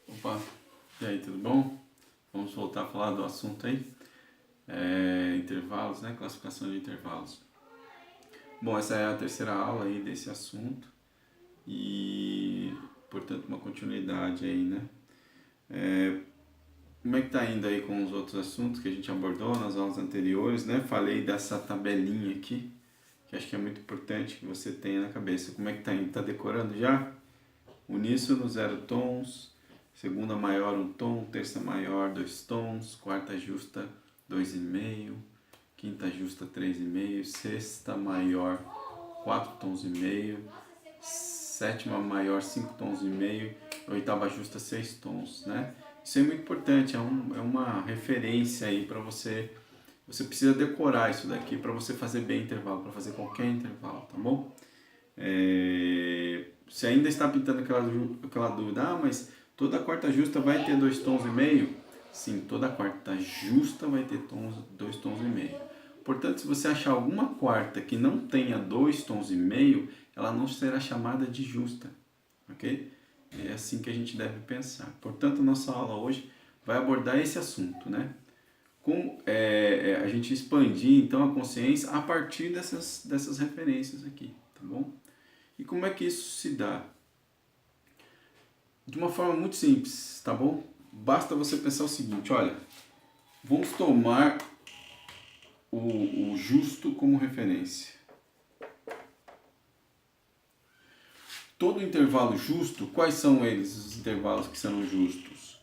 Opa, e aí, tudo bom? Vamos voltar a falar do assunto aí, intervalos, né? Classificação de intervalos. Bom, essa é a terceira aula aí desse assunto e, portanto, uma continuidade aí, né? Como é que tá indo aí com os outros assuntos que a gente abordou nas aulas anteriores, né? Falei dessa tabelinha aqui, que acho que é muito importante que você tenha na cabeça. Como é que tá indo? Tá decorando já? Uníssono, 0 tons. Segunda maior, 1 tom. Terça maior, 2 tons. Quarta justa, 2,5. Quinta justa, 3,5. Sexta maior, 4 tons e meio. Sétima maior, 5 tons e meio. Oitava justa, 6 tons, né? Isso é muito importante, é uma referência aí para você. Você precisa decorar isso daqui para você fazer bem intervalo, para fazer qualquer intervalo, tá bom? Você ainda está pintando aquela dúvida, mas toda quarta justa vai ter 2 tons e meio? Sim, toda quarta justa vai ter 2 tons e meio. Portanto, se você achar alguma quarta que não tenha 2 tons e meio, ela não será chamada de justa, ok? É assim que a gente deve pensar. Portanto, nossa aula hoje vai abordar esse assunto, né? Como a gente expandir então a consciência a partir dessas referências aqui, tá bom? E como é que isso se dá? De uma forma muito simples, tá bom? Basta você pensar o seguinte, olha, vamos tomar o justo como referência. Todo intervalo justo, quais são eles, os intervalos que serão justos?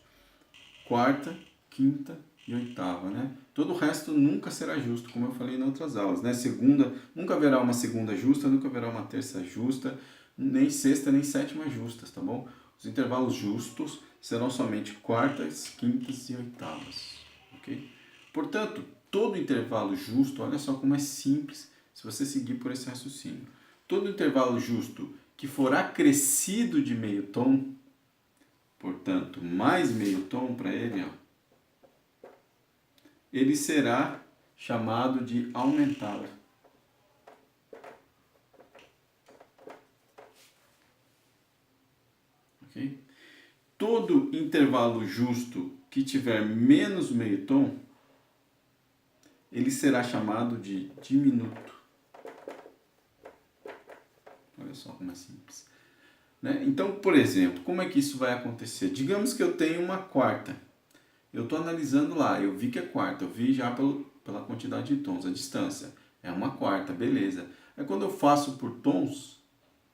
Quarta, quinta e oitava, né? Todo o resto nunca será justo, como eu falei em outras aulas, né? Segunda, nunca haverá uma segunda justa, nunca haverá uma terça justa, nem sexta, nem sétima justas, tá bom? Os intervalos justos serão somente quartas, quintas e oitavas, ok? Portanto, todo intervalo justo, olha só como é simples se você seguir por esse raciocínio. Todo intervalo justo que for acrescido de meio tom, portanto, mais meio tom para ele, ó, ele será chamado de aumentado. Ok? Todo intervalo justo que tiver menos meio tom, ele será chamado de diminuto. Olha só como é simples. Né? Então, por exemplo, como é que isso vai acontecer? Digamos que eu tenho uma quarta. Eu estou analisando lá, eu vi que é quarta, eu vi já pela quantidade de tons, a distância. É uma quarta, beleza. Aí quando eu faço por tons,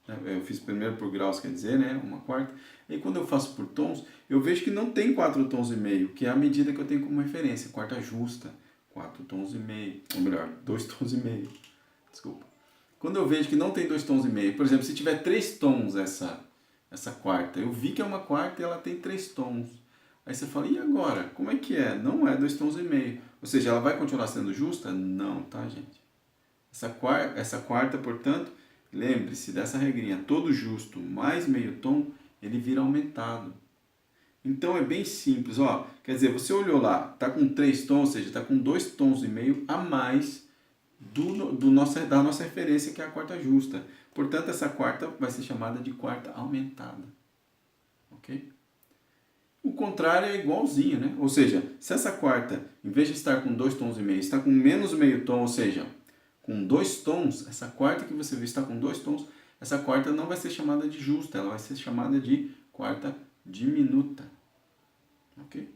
né, eu fiz primeiro por graus, quer dizer, né, uma quarta. E quando eu faço por tons, eu vejo que não tem 4 tons e meio, que é a medida que eu tenho como referência, quarta justa, 4 tons e meio, ou melhor, 2 tons e meio. Desculpa. Quando eu vejo que não tem 2 tons e meio, por exemplo, se tiver 3 tons essa quarta, eu vi que é uma quarta e ela tem 3 tons. Aí você fala, e agora? Como é que é? Não é 2 tons e meio. Ou seja, ela vai continuar sendo justa? Não, tá, gente? Essa quarta, portanto, lembre-se dessa regrinha. Todo justo mais meio tom, ele vira aumentado. Então é bem simples, ó. Quer dizer, você olhou lá, tá com 3 tons, ou seja, tá com 2 tons e meio a mais da nossa referência, que é a quarta justa. Portanto, essa quarta vai ser chamada de quarta aumentada. Ok? O contrário é igualzinho, né? Ou seja, se essa quarta, em vez de estar com 2 tons e meio, está com menos meio tom, ou seja, com 2 tons, essa quarta que você vê está com 2 tons, essa quarta não vai ser chamada de justa, ela vai ser chamada de quarta diminuta. Ok?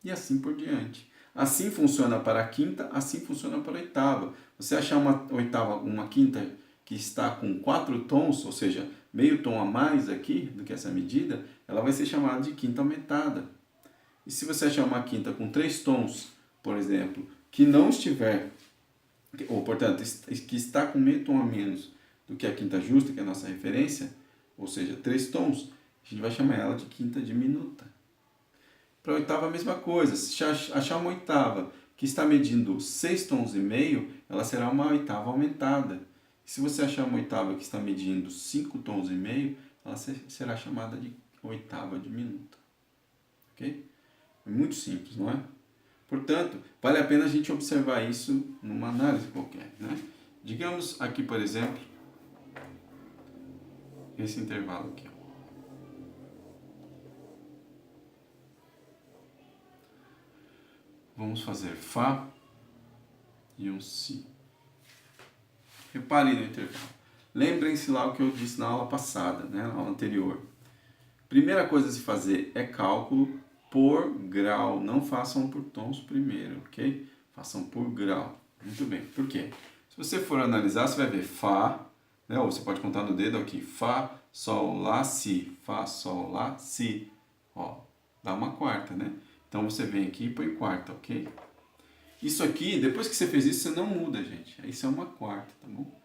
E assim por diante. Assim funciona para a quinta, assim funciona para a oitava. Você achar uma quinta que está com 4 tons, ou seja, meio tom a mais aqui do que essa medida, ela vai ser chamada de quinta aumentada. E se você achar uma quinta com 3 tons, por exemplo, que não estiver, ou portanto, que está com meio tom a menos do que a quinta justa, que é a nossa referência, ou seja, 3 tons, a gente vai chamar ela de quinta diminuta. Para a oitava a mesma coisa, se achar uma oitava que está medindo 6 tons e meio, ela será uma oitava aumentada. Se você achar uma oitava que está medindo 5 tons e meio, ela será chamada de oitava diminuta. Ok? É muito simples, não é? Portanto, vale a pena a gente observar isso numa análise qualquer, né? Digamos aqui, por exemplo, esse intervalo aqui. vamos fazer Fá e um Si. Repare no intervalo. Lembrem-se lá o que eu disse na aula passada, né, na aula anterior. Primeira coisa a se fazer é cálculo por grau. Não façam por tons primeiro, ok? Façam por grau. Muito bem. Por quê? Se você for analisar, você vai ver Fá, né? Ou você pode contar no dedo aqui. Fá, Sol, Lá, Si. Fá, Sol, Lá, Si. Ó, dá uma quarta, né? Então você vem aqui e põe quarta, ok? Isso aqui, depois que você fez isso, você não muda, gente. Isso é uma quarta, tá bom?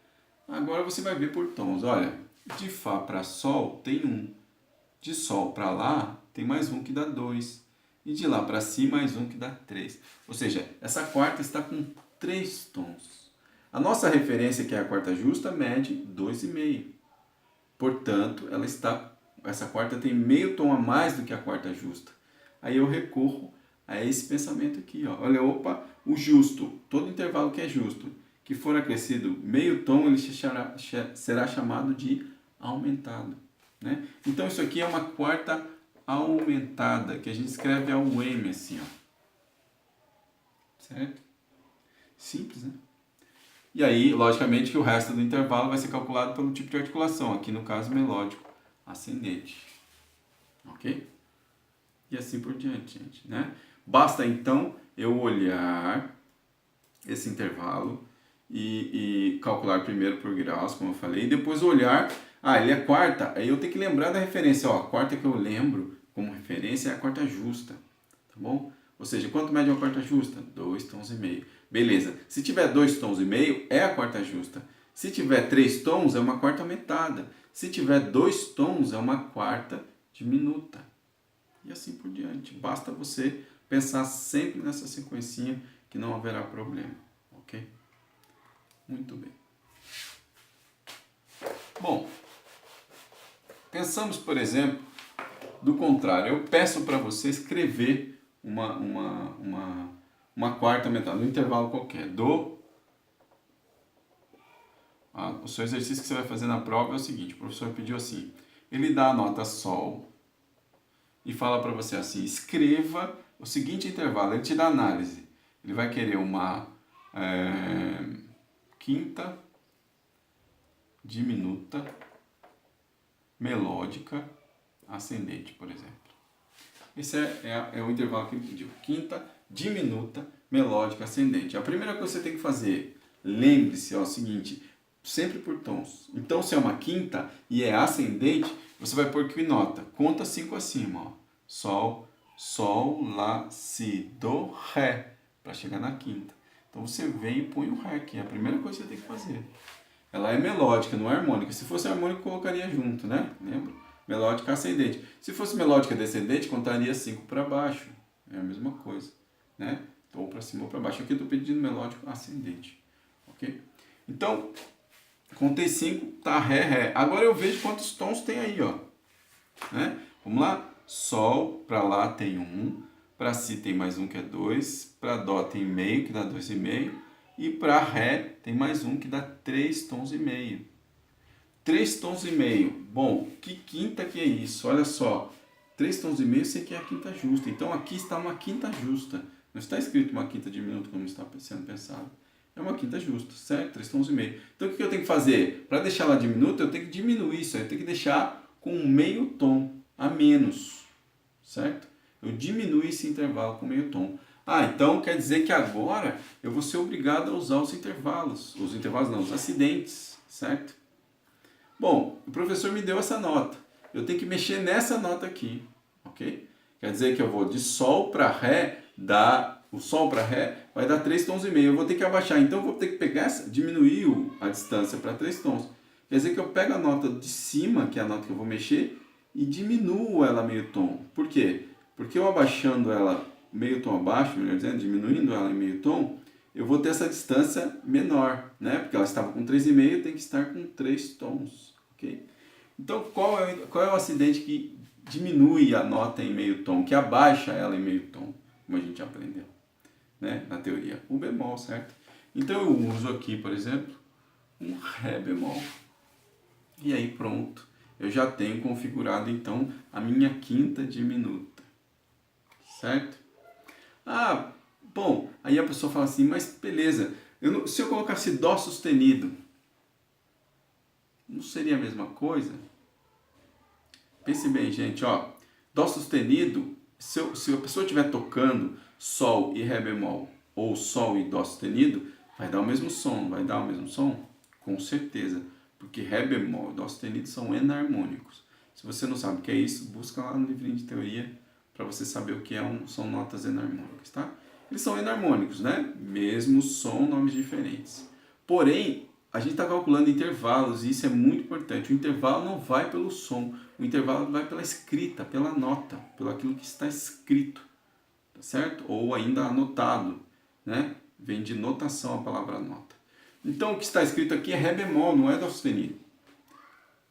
Agora você vai ver por tons. Olha, de Fá para Sol tem 1. De Sol para Lá tem mais 1 que dá 2. E de Lá para Si mais 1 que dá 3. Ou seja, essa quarta está com 3 tons. A nossa referência, que é a quarta justa, mede 2,5. Portanto, essa quarta tem meio tom a mais do que a quarta justa. Aí eu recorro a esse pensamento aqui. Ó. Olha, opa, o justo, todo intervalo que é justo, que for acrescido meio tom, ele será chamado de aumentado. Né? Então, isso aqui é uma quarta aumentada, que a gente escreve ao M assim. Ó. Certo? Simples, né? E aí, logicamente, que o resto do intervalo vai ser calculado pelo tipo de articulação, aqui no caso melódico ascendente. Ok? E assim por diante, gente. Né? Basta então eu olhar esse intervalo e calcular primeiro por graus, como eu falei, e depois olhar, ele é quarta, aí eu tenho que lembrar da referência. Ó, a quarta que eu lembro como referência é a quarta justa, tá bom? Ou seja, quanto mede uma quarta justa? 2,5 tons. Beleza. Se tiver 2,5 tons, é a quarta justa. Se tiver 3 tons, é uma quarta aumentada. Se tiver 2 tons, é uma quarta diminuta. E assim por diante. Basta você pensar sempre nessa sequencinha que não haverá problema. Ok? Muito bem. Bom, pensamos, por exemplo, do contrário. Eu peço para você escrever uma quarta aumentada, um intervalo qualquer. O seu exercício que você vai fazer na prova é o seguinte: o professor pediu assim, ele dá a nota Sol e fala para você assim, escreva o seguinte intervalo, ele te dá análise. Ele vai querer uma quinta diminuta melódica ascendente, por exemplo. Esse é o intervalo que ele pediu. Quinta diminuta melódica ascendente. A primeira coisa que você tem que fazer, lembre-se, o seguinte, sempre por tons. Então, se é uma quinta e é ascendente, você vai pôr que nota? Conta 5 acima. Ó. Sol, Sol, Lá, Si, Do, Ré, para chegar na quinta. Então, você vem e põe o Ré aqui. É a primeira coisa que você tem que fazer. Ela é melódica, não é harmônica. Se fosse harmônica, colocaria junto, né? Lembra? Melódica ascendente. Se fosse melódica descendente, contaria 5 para baixo. É a mesma coisa, né? Ou para cima ou para baixo. Aqui eu estou pedindo melódico ascendente. Ok? Então, contei 5, tá, Ré, Ré. Agora eu vejo quantos tons tem aí, ó. Né? Vamos lá? Sol, para Lá tem 1. Para Si tem mais 1, que é 2. Para Dó tem meio, que dá 2,5. E para Ré tem mais 1, que dá 3 tons e meio. 3 tons e meio. Bom, que quinta que é isso? Olha só. 3 tons e meio, isso aqui é a quinta justa. Então aqui está uma quinta justa. Não está escrito uma quinta diminuta como está sendo pensado. É uma quinta justa, certo? 3 tons e meio. Então o que eu tenho que fazer? Para deixar ela diminuta, eu tenho que diminuir isso. Eu tenho que deixar com meio tom a menos, certo? Eu diminuo esse intervalo com meio tom. Então quer dizer que agora eu vou ser obrigado a usar os intervalos. Os intervalos não, os acidentes, certo? Bom, o professor me deu essa nota. Eu tenho que mexer nessa nota aqui, ok? Quer dizer que eu vou de Sol para Ré, o Sol para Ré vai dar 3 tons e meio. Eu vou ter que abaixar, então eu vou ter que diminuir a distância para 3 tons. Quer dizer que eu pego a nota de cima, que é a nota que eu vou mexer, e diminuo ela meio tom. Por quê? Porque eu abaixando ela meio tom abaixo, melhor dizendo, diminuindo ela em meio tom, eu vou ter essa distância menor, né? Porque ela estava com 3,5, tem que estar com 3 tons, ok? Então, qual é o acidente que diminui a nota em meio tom, que abaixa ela em meio tom, como a gente aprendeu, né? Na teoria, o bemol, certo? Então, eu uso aqui, por exemplo, um Ré bemol. E aí, pronto. Eu já tenho configurado, então, a minha quinta diminuta, certo? Bom, aí a pessoa fala assim, mas beleza, se eu colocasse Dó sustenido, não seria a mesma coisa? Pense bem, gente, ó. Dó sustenido, se a pessoa estiver tocando Sol e Ré bemol, ou Sol e Dó sustenido, vai dar o mesmo som, vai dar o mesmo som? Com certeza, porque Ré bemol e Dó sustenido são enarmônicos. Se você não sabe o que é isso, busca lá no livrinho de teoria para você saber o que são notas enarmônicas, tá? Eles são enarmônicos, né? Mesmo som, nomes diferentes. Porém, a gente está calculando intervalos e isso é muito importante. O intervalo não vai pelo som, o intervalo vai pela escrita, pela nota, pelo aquilo que está escrito, tá certo? Ou ainda anotado, né? Vem de notação a palavra nota. Então, o que está escrito aqui é Ré bemol, não é Dó sustenido,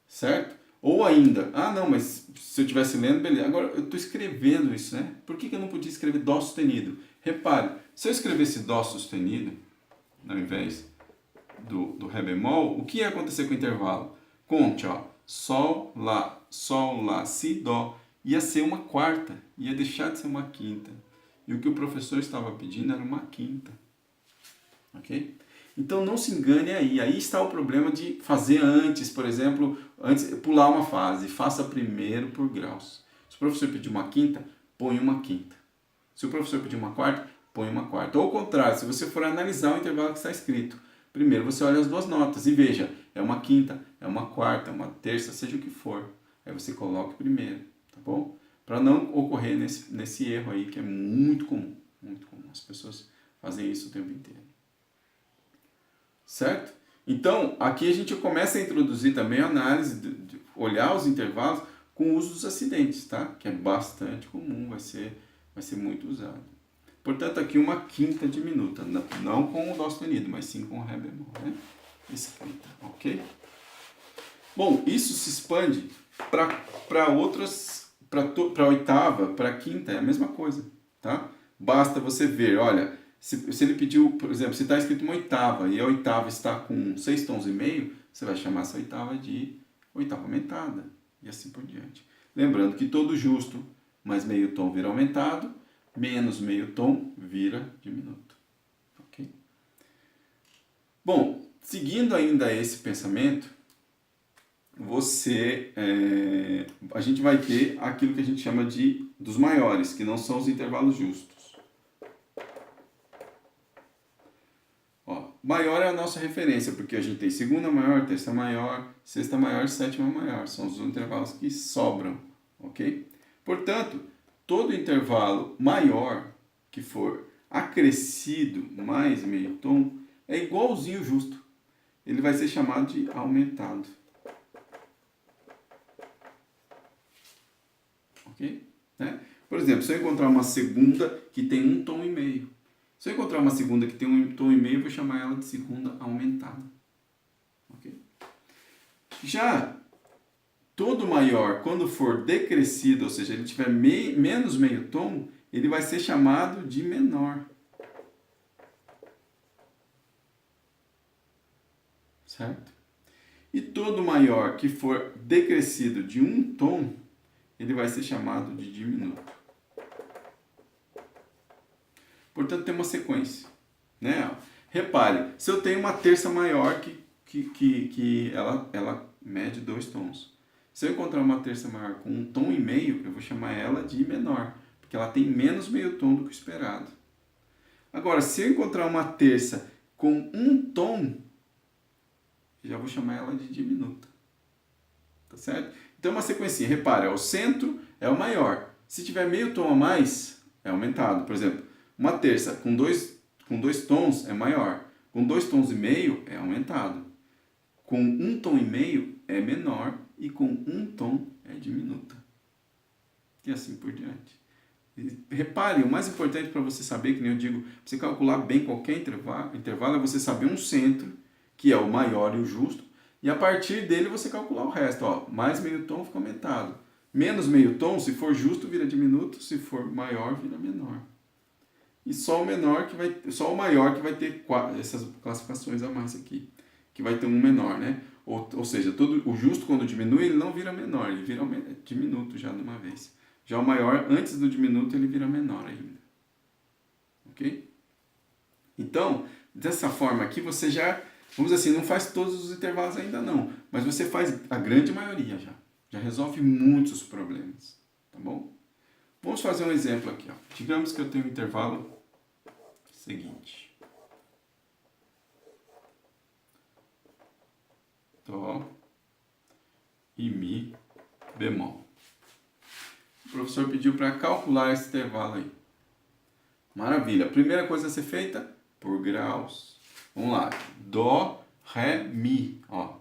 certo? Ou ainda, não, mas se eu estivesse lendo, beleza. Agora, eu estou escrevendo isso, né? Por que eu não podia escrever Dó sustenido? Repare, se eu escrevesse Dó sustenido, ao invés do Ré bemol, o que ia acontecer com o intervalo? Conte, ó, Sol, Lá, Si, Dó. Ia ser uma quarta, ia deixar de ser uma quinta. E o que o professor estava pedindo era uma quinta. Ok? Então não se engane aí. Aí está o problema de fazer antes, por exemplo, antes pular uma fase. Faça primeiro por graus. Se o professor pedir uma quinta, põe uma quinta. Se o professor pedir uma quarta, põe uma quarta. Ou ao contrário, se você for analisar o intervalo que está escrito, primeiro você olha as duas notas e veja, é uma quinta, é uma quarta, é uma terça, seja o que for. Aí você coloca primeiro, tá bom? Para não ocorrer nesse erro aí que é muito comum. Muito comum. As pessoas fazem isso o tempo inteiro. Certo? Então, aqui a gente começa a introduzir também a análise, de olhar os intervalos com o uso dos acidentes, tá? Que é bastante comum, vai ser muito usado. Portanto, aqui uma quinta diminuta, não com o Dó sustenido, mas sim com o Ré bemol, né? Escrita, ok? Bom, isso se expande para outras, para oitava, para quinta, é a mesma coisa, tá? Basta você ver, olha, se ele pediu, por exemplo, se está escrito uma oitava e a oitava está com 6 tons e meio, você vai chamar essa oitava de oitava aumentada e assim por diante. Lembrando que todo justo mais meio tom vira aumentado, menos meio tom vira diminuto. Ok? Bom, seguindo ainda esse pensamento, a gente vai ter aquilo que a gente chama dos maiores, que não são os intervalos justos. Maior é a nossa referência, porque a gente tem segunda maior, terça maior, sexta maior, sétima maior. São os intervalos que sobram, ok? Portanto, todo intervalo maior que for acrescido mais meio tom é igualzinho justo. Ele vai ser chamado de aumentado. Ok? Né? Por exemplo, se eu encontrar uma segunda que tem 1 tom e meio, se eu encontrar uma segunda que tem 1 tom e meio, eu vou chamar ela de segunda aumentada. Okay? Já todo maior, quando for decrescido, ou seja, ele tiver menos meio tom, ele vai ser chamado de menor. Certo? E todo maior que for decrescido de 1 tom, ele vai ser chamado de diminuto. Portanto, tem uma sequência. Né? Repare, se eu tenho uma terça maior que ela mede 2 tons. Se eu encontrar uma terça maior com 1 tom e meio, eu vou chamar ela de menor, porque ela tem menos meio tom do que o esperado. Agora, se eu encontrar uma terça com 1 tom, já vou chamar ela de diminuta. Tá certo? Então, uma sequência. Repare, o centro é o maior. Se tiver meio tom a mais, é aumentado. Por exemplo, uma terça com dois tons é maior. Com 2 tons e meio é aumentado. Com 1 tom e meio é menor. E com 1 tom é diminuta. E assim por diante. E repare, o mais importante para você saber, que nem eu digo, para você calcular bem qualquer intervalo é você saber um centro, que é o maior e o justo, e a partir dele você calcular o resto. Ó, mais meio tom fica aumentado. Menos meio tom, se for justo, vira diminuto, se for maior, vira menor. E só o maior que vai ter essas classificações a mais aqui, que vai ter um menor, né? Ou seja, o justo quando diminui, ele não vira menor, ele vira diminuto já de uma vez. Já o maior, antes do diminuto, ele vira menor ainda. Ok? Então, dessa forma aqui, você já, vamos dizer assim, não faz todos os intervalos ainda não, mas você faz a grande maioria já. Já resolve muitos problemas, tá bom? Vamos fazer um exemplo aqui, ó. Digamos que eu tenho um intervalo seguinte. Dó e Mi bemol. O professor pediu para calcular esse intervalo aí. Maravilha. Primeira coisa a ser feita, por graus. Vamos lá. Dó, Ré, Mi. Ó,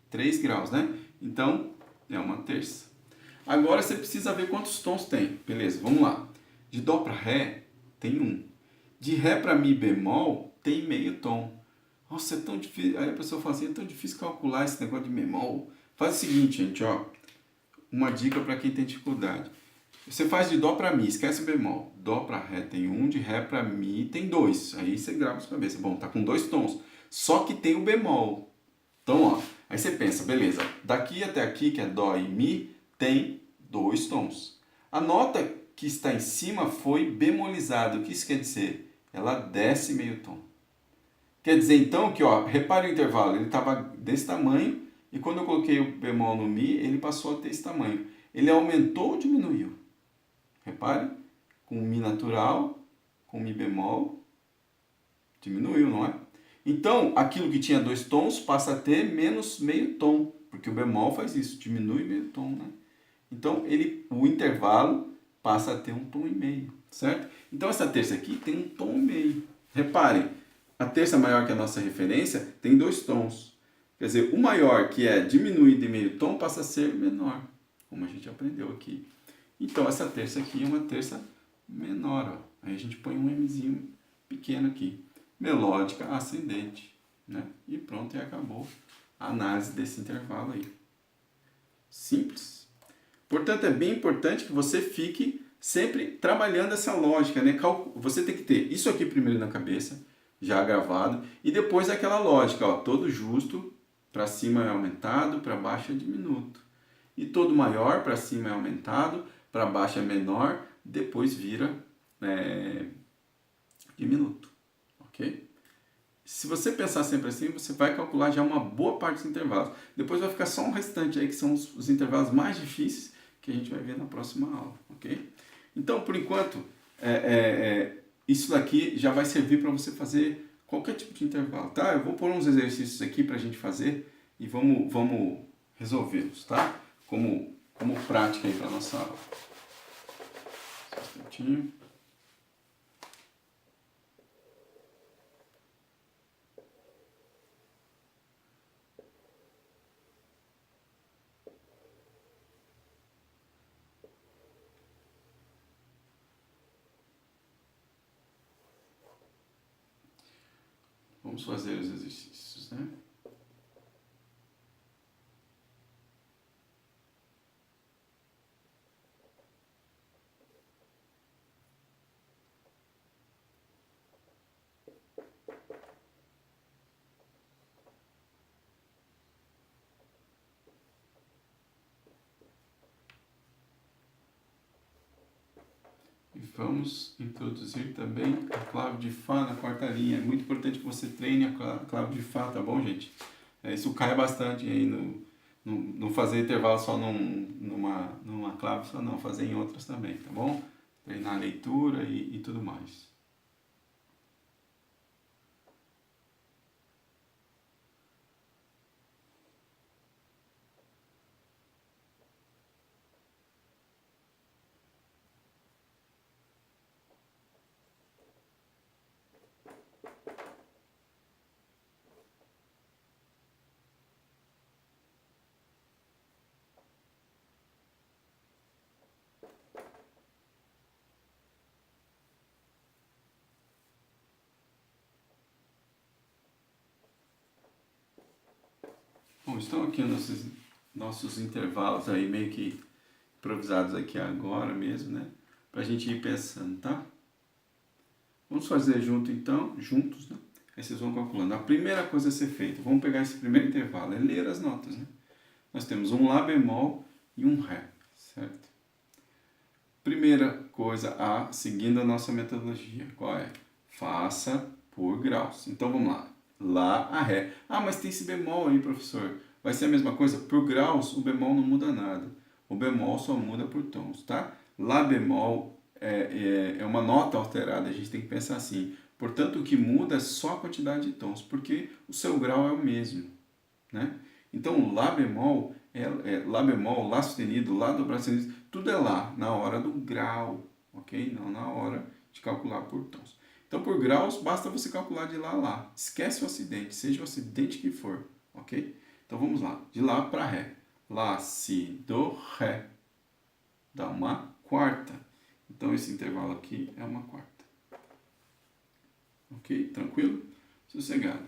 3 graus, né? Então, é uma terça. Agora você precisa ver quantos tons tem. Beleza, vamos lá. De Dó para Ré, tem 1. De Ré para Mi bemol, tem meio tom. Nossa, é tão difícil. Aí a pessoa fala assim, é tão difícil calcular esse negócio de bemol. Faz o seguinte, gente, ó. Uma dica para quem tem dificuldade. Você faz de Dó para Mi, esquece o bemol. Dó para Ré tem 1, de Ré para Mi tem 2. Aí você grava na cabeça. Bom, tá com 2 tons. Só que tem o bemol. Então, ó, aí você pensa, beleza, daqui até aqui, que é Dó e Mi, tem 2 tons. A nota que está em cima foi bemolizada. O que isso quer dizer? Ela desce meio tom. Quer dizer, então, que, ó, repare o intervalo, ele estava desse tamanho, e quando eu coloquei o bemol no Mi, ele passou a ter esse tamanho. Ele aumentou ou diminuiu? Repare, com Mi natural, com Mi bemol, diminuiu, não é? Então, aquilo que tinha 2 tons passa a ter menos meio tom, porque o bemol faz isso, diminui meio tom, né? Então, o intervalo passa a ter 1,5 tom, certo? Então, essa terça aqui tem 1,5 tom. Reparem, a terça maior que a nossa referência tem 2 tons. Quer dizer, o maior, que é diminuído de meio tom, passa a ser menor, como a gente aprendeu aqui. Então, essa terça aqui é uma terça menor, ó. Aí a gente põe um Mzinho pequeno aqui. Melódica ascendente, né? E pronto, e acabou a análise desse intervalo aí. Simples. Portanto, é bem importante que você fique sempre trabalhando essa lógica, né? Você tem que ter isso aqui primeiro na cabeça, já gravado, e depois aquela lógica, ó, todo justo, para cima é aumentado, para baixo é diminuto. E todo maior, para cima é aumentado, para baixo é menor, depois vira diminuto. Ok? Se você pensar sempre assim, você vai calcular já uma boa parte dos intervalos. Depois vai ficar só um restante aí, que são os intervalos mais difíceis, que a gente vai ver na próxima aula. Ok? Então, por enquanto, isso daqui já vai servir para você fazer qualquer tipo de intervalo, tá? Eu vou pôr uns exercícios aqui para a gente fazer e vamos resolvê-los, tá? Como prática aí para a nossa aula. Só um instantinho. Vamos fazer os exercícios, né? E vamos introduzir também a clave de Fá na quarta linha. É muito importante que você treine a clave de Fá, tá bom, gente? Isso cai bastante aí no fazer intervalo só numa clave só, não. Fazer em outras também, tá bom? Treinar a leitura e tudo mais. Bom, estão aqui nossos intervalos aí, meio que improvisados aqui agora mesmo, né? Pra gente ir pensando, tá? Vamos fazer juntos, né? Aí vocês vão calculando. A primeira coisa a ser feita, vamos pegar esse primeiro intervalo, é ler as notas, né? Nós temos um Lá bemol e um Ré, certo? Primeira coisa seguindo a nossa metodologia, qual é? Faça por graus. Então vamos lá. Lá a Ré. Ah, mas tem esse bemol aí, professor. Vai ser a mesma coisa? Por graus, o bemol não muda nada. O bemol só muda por tons, tá? Lá bemol é uma nota alterada, a gente tem que pensar assim. Portanto, o que muda é só a quantidade de tons, porque o seu grau é o mesmo, né? Então, Lá bemol, Lá bemol, Lá sustenido, Lá dobrado sustenido, tudo é Lá, na hora do grau, ok? Não na hora de calcular por tons. Então, por graus, basta você calcular de Lá a Lá. Esquece o acidente, seja o acidente que for, ok? Então, vamos lá. De Lá para Ré. Lá, Si, Do, Ré. Dá uma quarta. Então, esse intervalo aqui é uma quarta. Ok? Tranquilo? Sossegado.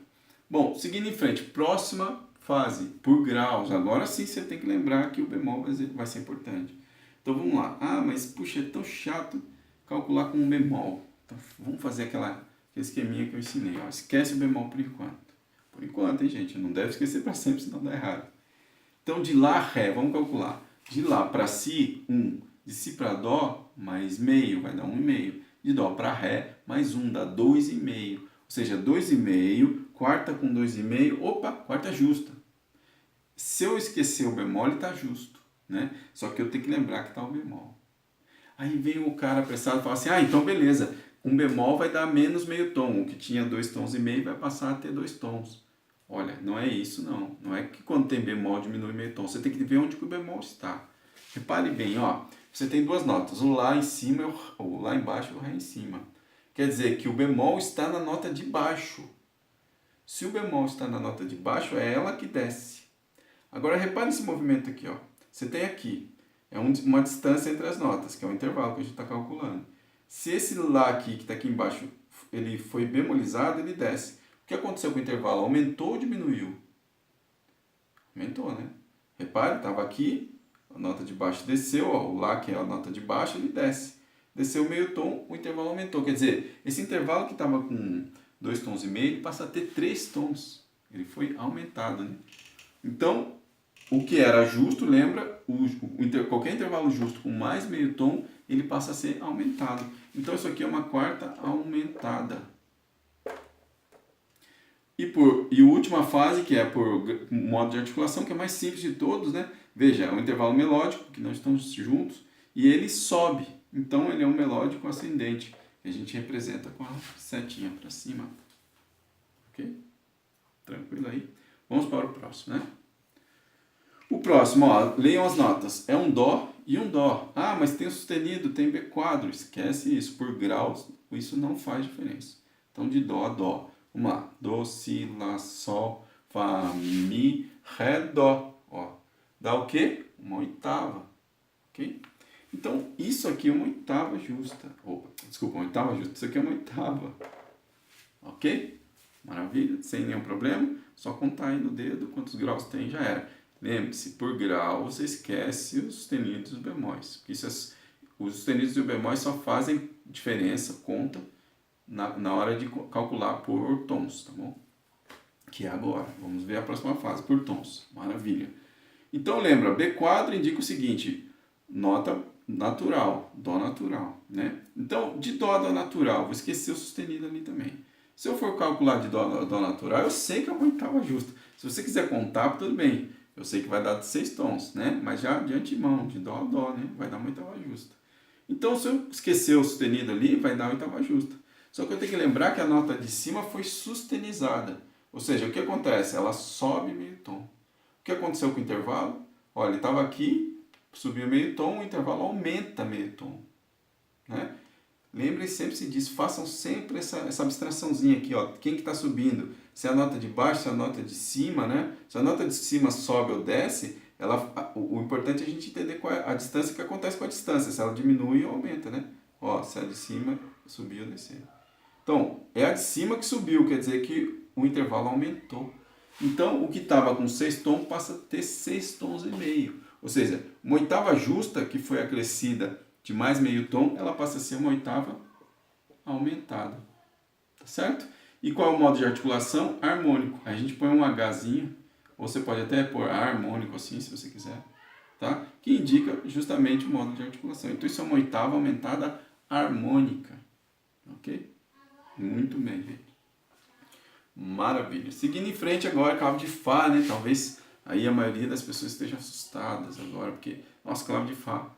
Bom, seguindo em frente. Próxima fase, por graus. Agora sim você tem que lembrar que o bemol vai ser importante. Então, vamos lá. Ah, mas puxa, é tão chato calcular com um bemol. Então, vamos fazer aquele esqueminha que eu ensinei. Ó. Esquece o bemol por enquanto. Por enquanto, hein, gente? Não deve esquecer para sempre, senão dá errado. Então, de Lá a Ré, vamos calcular. De Lá para Si, 1. De Si para Dó, mais meio, vai dar 1,5. De Dó para Ré, mais 1, dá 2,5. Ou seja, 2,5, quarta com 2,5, opa, quarta justa. Se eu esquecer o bemol, ele está justo, né? Só que eu tenho que lembrar que está o bemol. Aí vem o cara apressado e fala assim, ah, então beleza, um bemol vai dar menos meio tom, o que tinha 2,5 tons vai passar a ter 2 tons. Olha, não é isso não, não é que quando tem bemol diminui meio tom, você tem que ver onde que o bemol está. Repare bem, ó, você tem duas notas, o Lá em cima, o Lá embaixo e o Ré em cima. Quer dizer que o bemol está na nota de baixo. Se o bemol está na nota de baixo, é ela que desce. Agora repare esse movimento aqui, ó. Você tem aqui, uma distância entre as notas, que é o intervalo que a gente está calculando. Se esse Lá aqui, que está aqui embaixo, ele foi bemolizado, ele desce. O que aconteceu com o intervalo? Aumentou ou diminuiu? Aumentou, né? Repare, estava aqui, a nota de baixo desceu, ó, o Lá, que é a nota de baixo, ele desce. Desceu meio tom, o intervalo aumentou. Quer dizer, esse intervalo que estava com 2,5 tons, ele passa a ter 3 tons. Ele foi aumentado, né? Então, o que era justo, lembra, qualquer intervalo justo com mais meio tom, ele passa a ser aumentado. Então, isso aqui é uma quarta aumentada. E a última fase, que é por modo de articulação, que é mais simples de todos, né? Veja, é um intervalo melódico, que não estão juntos, e ele sobe. Então, ele é um melódico ascendente, que a gente representa com a setinha para cima. Ok? Tranquilo aí? Vamos para o próximo, né? O próximo, ó, leiam as notas. É um Dó e um Dó. Ah, mas tem o sustenido, tem B quadro. Esquece isso. Por graus, isso não faz diferença. Então, de Dó a Dó. Vamos lá. Dó, Si, Lá, Sol, Fá, Mi, Ré, Dó. Ó, dá o quê? Uma oitava. Ok? Então, isso aqui é uma oitava justa. Opa, desculpa, uma oitava justa. Isso aqui é uma oitava. Ok? Maravilha, sem nenhum problema. Só contar aí no dedo quantos graus tem, já era. Lembre-se, por grau você esquece os sustenidos e os bemóis. Porque os sustenidos e os bemóis só fazem diferença, conta, na hora de calcular por tons, tá bom? Que é agora. Vamos ver a próxima fase, por tons. Maravilha. Então lembra, B quadro indica o seguinte, nota natural, Dó natural, né? Então, de Dó a Dó natural, vou esquecer o sustenido ali também. Se eu for calcular de Dó a Dó natural, eu sei que é uma oitava justa. Se você quiser contar, tudo bem. Eu sei que vai dar 6 tons, né? Mas já de antemão, de Dó a Dó, né? Vai dar uma oitava justa. Então, se eu esquecer o sustenido ali, vai dar uma oitava justa. Só que eu tenho que lembrar que a nota de cima foi sustenizada. Ou seja, o que acontece? Ela sobe meio tom. O que aconteceu com o intervalo? Olha, ele estava aqui, subiu meio tom, o intervalo aumenta meio tom. Né? Lembrem sempre se diz, façam sempre essa abstraçãozinha aqui, ó. Quem que está subindo? Se é a nota de baixo, se é a nota de cima, né? Se a nota de cima sobe ou desce, o importante é a gente entender qual é a distância que acontece com a distância, se ela diminui ou aumenta, né? Ó, se a de cima subiu ou desceu. Então, é a de cima que subiu, quer dizer que o intervalo aumentou. Então, o que estava com 6 tons passa a ter 6 tons e meio. Ou seja, uma oitava justa, que foi acrescida de mais meio tom, ela passa a ser uma oitava aumentada. Tá certo? E qual é o modo de articulação? Harmônico. A gente põe um Hzinho, ou você pode até pôr harmônico assim, se você quiser, tá? Que indica justamente o modo de articulação. Então, isso é uma oitava aumentada harmônica. Ok? Muito bem, gente. Maravilha. Seguindo em frente agora, clave de Fá, né? Talvez aí a maioria das pessoas estejam assustadas agora, porque, nossa, clave de Fá.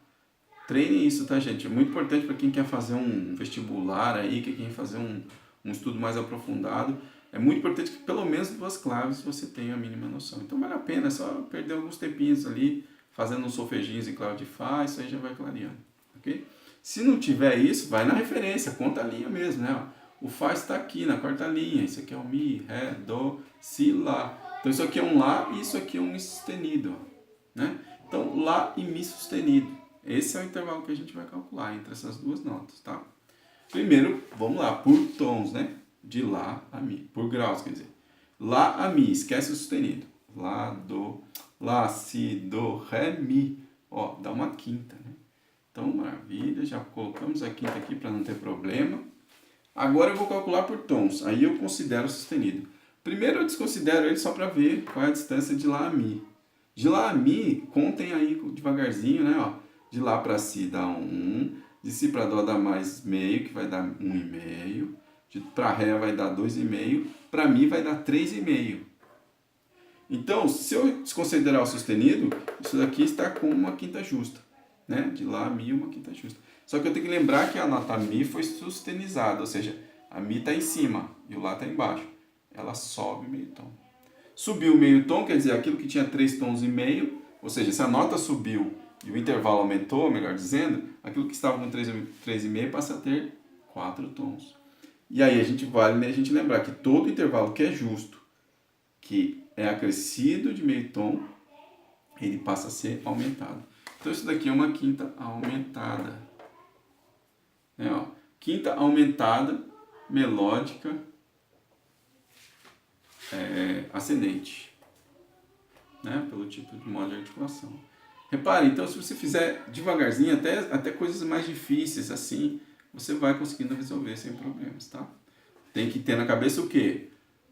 Treine isso, tá, gente? É muito importante para quem quer fazer um vestibular aí, que quer fazer um estudo mais aprofundado. É muito importante que pelo menos 2 claves você tenha a mínima noção. Então vale a pena, é só perder alguns tempinhos ali, fazendo uns solfeginhos em clave de Fá, isso aí já vai clareando, ok? Se não tiver isso, vai na referência, conta a linha mesmo, né? O Fá está aqui na quarta linha, isso aqui é o Mi, Ré, Dó, Si, Lá. Então isso aqui é um Lá e isso aqui é um Mi sustenido, né? Então Lá e Mi sustenido. Esse é o intervalo que a gente vai calcular entre essas 2 notas, tá? Primeiro, vamos lá, por tons, né? De Lá a Mi, por graus, quer dizer. Lá a Mi, esquece o sustenido. Lá, Dó, Lá, Si, Dó, Ré, Mi. Ó, dá uma quinta, né? Então, maravilha, já colocamos a quinta aqui para não ter problema. Agora eu vou calcular por tons, aí eu considero o sustenido. Primeiro eu desconsidero ele só para ver qual é a distância de Lá a Mi. De Lá a Mi, contem aí devagarzinho, né? Ó, de Lá para Si dá 1, de Si para Dó dá mais meio, que vai dar 1,5. Para Ré vai dar 2,5, para Mi vai dar 3,5. Então, se eu desconsiderar o sustenido, isso daqui está com uma quinta justa, né? De Lá a Mi, uma quinta justa. Só que eu tenho que lembrar que a nota Mi foi sustenizada, ou seja, a Mi está em cima e o Lá está embaixo. Ela sobe meio tom. Subiu meio tom, quer dizer, aquilo que tinha 3 tons e meio, ou seja, se a nota subiu e o intervalo aumentou, melhor dizendo, aquilo que estava com 3,5 passa a ter 4 tons. E aí vale a gente lembrar que todo intervalo que é justo, que é acrescido de meio tom, ele passa a ser aumentado. Então isso daqui é uma quinta aumentada. Ó, quinta aumentada, melódica, ascendente, né? Pelo tipo de modo de articulação. Repare, então, se você fizer devagarzinho, até coisas mais difíceis assim, você vai conseguindo resolver sem problemas, tá? Tem que ter na cabeça o quê?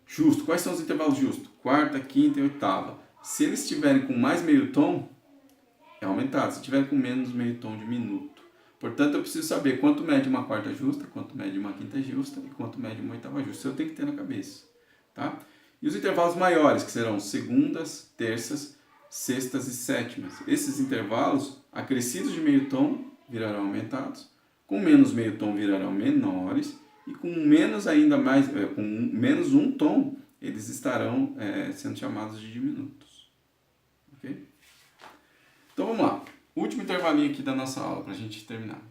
Justo. Quais são os intervalos justos? Quarta, quinta e oitava. Se eles estiverem com mais meio tom, é aumentado. Se estiver com menos meio tom, diminuto. Portanto, eu preciso saber quanto mede uma quarta justa, quanto mede uma quinta justa e quanto mede uma oitava justa. Isso eu tenho que ter na cabeça, tá? E os intervalos maiores, que serão segundas, terças, sextas e sétimas. Esses intervalos, acrescidos de meio tom, virarão aumentados. Com menos meio tom, virarão menores. E com menos ainda mais, com menos um tom, eles estarão sendo chamados de diminutos. Ok? Então vamos lá. Último intervalinho aqui da nossa aula, para a gente terminar.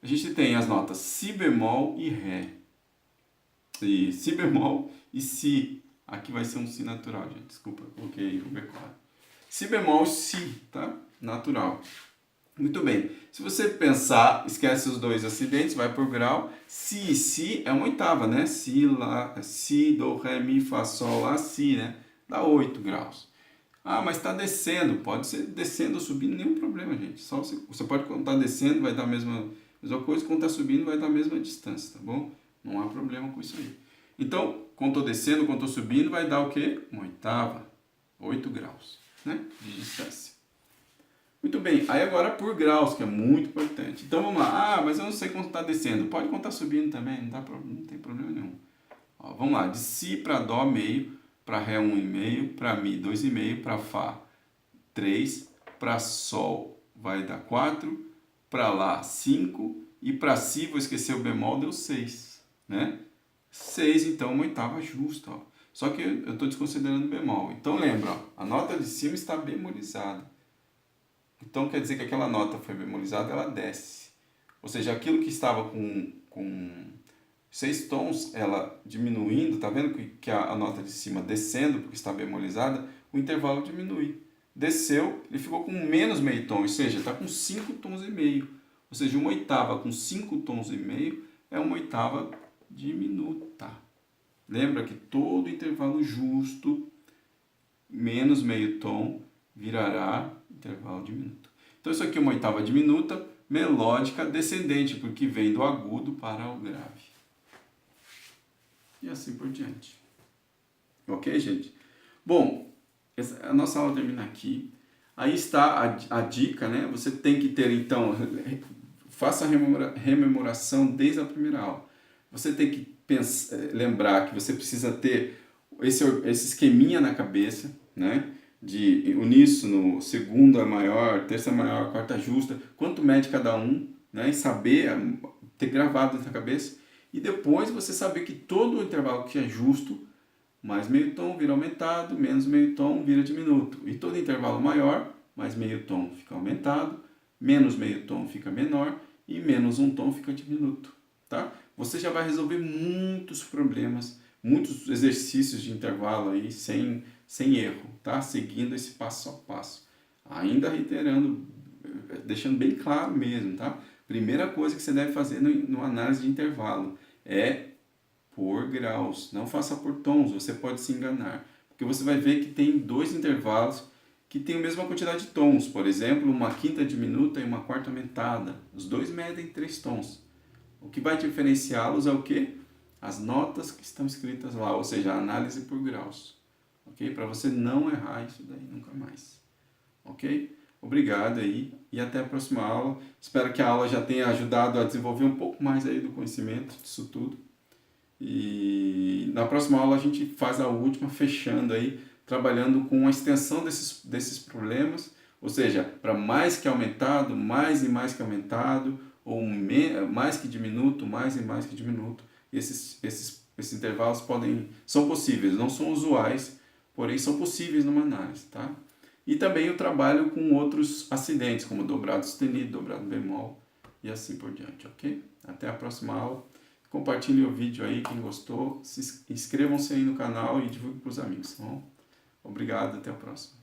A gente tem as notas Si bemol e Ré. E Si bemol e Si. Aqui vai ser um Si natural, gente. Desculpa, coloquei o B4. Si bemol e Si, tá? Natural. Muito bem. Se você pensar, esquece os 2 acidentes, vai por grau. Si e Si é uma oitava, né? Si, Lá, Si, Dó, Ré, Mi, Fá, Sol, Lá, Si, né? Dá 8 graus. Ah, mas está descendo. Pode ser descendo ou subindo, nenhum problema, gente. Só você pode contar descendo, vai dar a mesma coisa. Quando está subindo, vai dar a mesma distância, tá bom? Não há problema com isso aí. Então, quando estou descendo, quando estou subindo, vai dar o quê? Uma oitava. 8 graus, né? De distância. Muito bem. Aí agora por graus, que é muito importante. Então, vamos lá. Ah, mas eu não sei quando está descendo. Pode contar subindo também, não tem problema nenhum. Ó, vamos lá. De Si para Dó, meio. Para Ré 1,5, para Mi 2,5, para Fá 3, para Sol vai dar 4, para Lá 5 e para Si, vou esquecer o bemol, deu 6, né? 6, então, uma oitava justa, ó. Só que eu estou desconsiderando o bemol. Então lembra, ó, a nota de cima está bemolizada. Então quer dizer que aquela nota foi bemolizada, ela desce. Ou seja, aquilo que estava com 6 tons, ela diminuindo, tá vendo que a nota de cima descendo, porque está bemolizada, o intervalo diminui. Desceu, ele ficou com menos meio tom, ou seja, está com 5 tons e meio. Ou seja, uma oitava com 5 tons e meio é uma oitava diminuta. Lembra que todo intervalo justo, menos meio tom, virará intervalo diminuto. Então isso aqui é uma oitava diminuta, melódica, descendente, porque vem do agudo para o grave. E assim por diante. Ok, gente? Bom, a nossa aula termina aqui. Aí está a dica, né? Você tem que ter, então, faça a rememoração desde a primeira aula. Você tem que lembrar que você precisa ter esse esqueminha na cabeça, né? De uníssono, segunda maior, terça maior, quarta justa, quanto mede cada um, né? E saber, ter gravado na cabeça. E depois você saber que todo o intervalo que é justo, mais meio tom vira aumentado, menos meio tom vira diminuto. E todo intervalo maior, mais meio tom fica aumentado, menos meio tom fica menor e menos um tom fica diminuto, tá? Você já vai resolver muitos problemas, muitos exercícios de intervalo aí sem erro, tá? Seguindo esse passo a passo. Ainda reiterando, deixando bem claro mesmo, tá? Primeira coisa que você deve fazer no análise de intervalo é por graus, não faça por tons, você pode se enganar. Porque você vai ver que tem dois intervalos que têm a mesma quantidade de tons. Por exemplo, uma quinta diminuta e uma quarta aumentada. Os dois medem 3 tons. O que vai diferenciá-los é o quê? As notas que estão escritas lá, ou seja, a análise por graus. Ok? Para você não errar isso daí nunca mais. Ok? Obrigado aí e até a próxima aula. Espero que a aula já tenha ajudado a desenvolver um pouco mais aí do conhecimento disso tudo. E na próxima aula a gente faz a última, fechando aí, trabalhando com a extensão desses problemas, ou seja, para mais que aumentado, mais e mais que aumentado, ou mais que diminuto, mais e mais que diminuto. Esses intervalos são possíveis, não são usuais, porém são possíveis numa análise, tá? E também o trabalho com outros acidentes, como dobrado sustenido, dobrado bemol e assim por diante, ok? Até a próxima aula. Compartilhem o vídeo aí, quem gostou. Inscrevam-se aí no canal e divulguem para os amigos, tá bom? Obrigado, até a próxima.